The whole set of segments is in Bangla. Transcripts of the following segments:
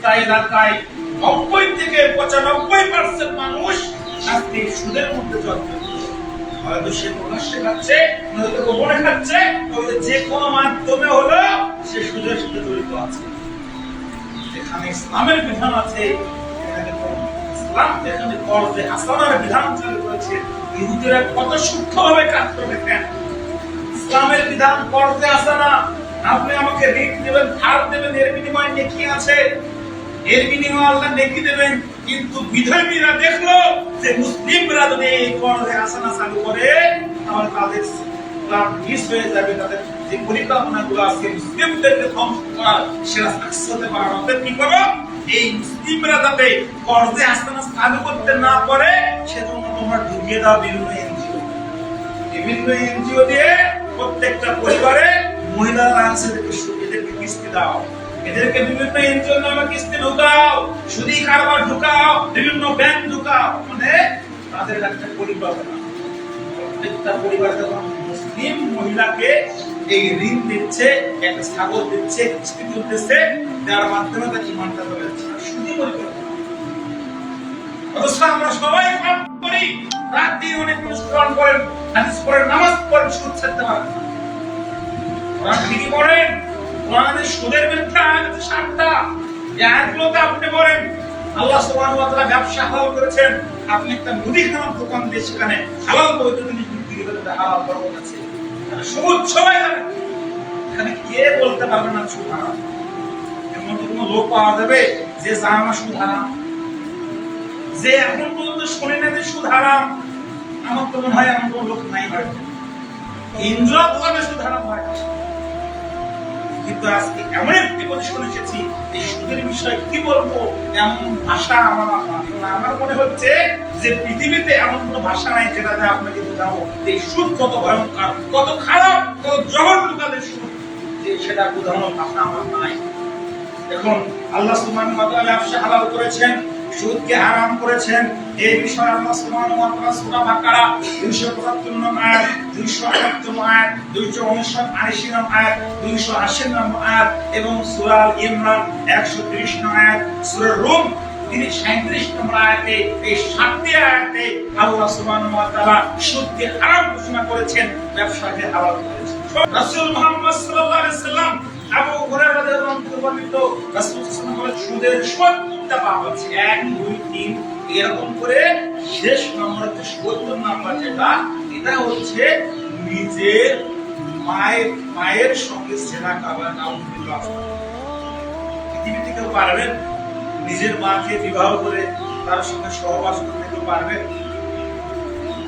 প্রত্যেকটা এলাকায় 90 থেকে 95% মানুষ আজকে সুদের মধ্যে জড়িত। হয়তো সে প্রকাশ্যে খাচ্ছে, নয়তো গোপনে খাচ্ছে, তবে যে কোনো মাধ্যমে হলো সে সুদের সাথে জড়িত আছে। যেখানে ইসলামের বিধান আছে, ইসলাম যেখানে কর্জে হাসানার বিধান চালু করেছে, ইহুদিরা কত সূক্ষ্মভাবে কাজ করে দেখেন। ইসলামের বিধান কর্জে হাসানা, আপনি আমাকে ঋণ দেবেন, ধার দেবেন, এর বিনিময়ে নেকি আছে, এর বিনিময়ে আল্লাহ নেকি দেবেন। কিন্তু বিধর্মীরা দেখলো যে মুসলিমরা যদি এই কর্জে হাসানা চালু করে তাহলে তাদের ইসলাম মিস হয়ে যাবে, তাদের যে পরিকল্পনাগুলো আছে মুসলিমদেরকে ধ্বংস করার সেটা সাকসেস হতে পারে না। কি করো, এই মুসলিমরা যাতে কর্জে হাসানা চালু করতে না পারে সেজন্য তোমরা ঢুকিয়ে দাও বিভিন্ন এনজিও দিয়ে প্রত্যেকটা পরিবারে মহিলারা আছে, এদেরকে কিস্তি দাও, এদেরকে বিভিন্ন এনজিও নামে কিস্তি ঢুকাও, সুদি কারবার ঢুকাও, বিভিন্ন ব্যাংক ঢুকাও, মানে তাদের একটা পরিকল্পনা। প্রত্যেকটা পরিবার যখন মুসলিম মহিলাকে এই ঋণ দিচ্ছে, একটা ছাগল দিচ্ছে, কিস্তি তুলতেছে, যার মাধ্যমে তার ইমানটা বেড়েছে, সুদি পরিকল্পনা। অথচ আমরা সবাই পাপ করি, রাতে অনেক মানুষ কোরআন পড়েন, হাদিস পড়েন, নামাজ পড়েন, সুদ ছাড়তে পারেন না। কোরআন ঠিকই পড়েন, কোরআনের সুদের বিরুদ্ধে আয়াত আছে 7টা। এই আয়াতগুলোতে আপনি পড়েন আল্লাহ সুবহানাহু ওয়া তাআলা ব্যবসা হালাল করেছেন। আপনি একটা মুদিখানার দোকান দিয়ে সেখানে হালাল বৈধ জিনিস বিক্রি করতে হালাল বরকত আছে। সুদ সবাই জানে, এখানে কে বলতে পারবে না সুদ হারাম? এমন কোনো লোক পাওয়া যাবে যে জানে না সুদ হারাম, যে এখন পর্যন্ত শুনে না যে সুদ হারাম? আমার তো মনে হয় এমন কোন লোক নাই বাড়িতে। ইন্দ্রা বলে সুদ হারাম হয়, কিন্তু আজকে এমন একটি পজিশন এসেছি এই সুদের বিষয়ে কি বলবো এমন ভাষা আমার মনে হচ্ছে যে পৃথিবীতে এমন কোন ভাষা নাই যেটা আপনাকে বোঝাবো এই সুদ কত ভয়ঙ্কর, কত খারাপ, কত জঘন্য কাজের সুদ, যে সেটা বোঝানোর ভাষা আমার নাই। এখন আল্লাহ সুবহানাহু ওয়া তাআলা ব্যবসা হালাল করেছেন, সুদকে হারাম করেছেন। এই বিষয়ে আল্লাহ সুবহানাহু ওয়া তাআলা সূরা বাকারা 275 নম্বর আয়াত, 278 আয়াত, 279 নম্বর আয়াত, 280 নম্বর আয়াত এবং সূরা আল ইমরান 130 নম্বর আয়াত, সূরা রুম 37 নম্বর আয়াতে, এই 7টি আয়াতে আল্লাহ সুবহানাহু ওয়া তাআলা সুদকে হারাম ঘোষণা করেছেন, ব্যবসাকে হালাল করেছেন। রাসূল মুহাম্মদ সাল্লাল্লাহু আলাইহি ওয়াসাল্লাম আবু হুরায়রা রাদিয়াল্লাহু আনহু বর্ণিত রাসূল সাল্লাল্লাহু আলাইহি ওয়াসাল্লাম বলেন সুদের 70টা পাপ আছে, 1 2 3 এরকম করে শেষ নম্বর হচ্ছে 70 নাম্বার, যেটা এটা হচ্ছে নিজের মায়ের সঙ্গে সেনা কাবার নাউযুবিল্লাহ। পৃথিবীতে কেউ পারবেন নিজের মাকে বিবাহ করে তার সঙ্গে সহবাস করতে? কেউ পারবেন?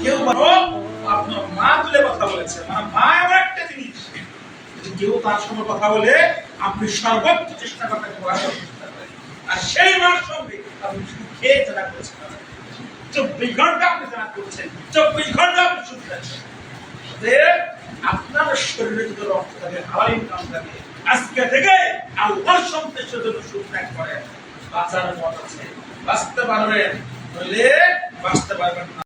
কেউ আপনার মা তুলে কথা বলেছে, মানে মা এমন একটা জিনিস, কেউ তার সঙ্গে কথা বলে আপনি সর্বোচ্চ চেষ্টা করতে পারেন, আর সেই মার সঙ্গে আপনি শুধু খেয়ে চেষ্টা করছেন, 24 ঘন্টা আপনি চেষ্টা করছেন, 24 ঘন্টা আপনি শুধু খাচ্ছেন। আপনার শরীরে যদি রক্ত থাকে, হালাল ইনকাম থাকে, আজকে থেকে আল্লাহর সন্তুষ্টির জন্য সুদ ত্যাগ করেন, বাঁচার পথ আছে, বাঁচতে পারবেন, নইলে বাঁচতে পারবেন না।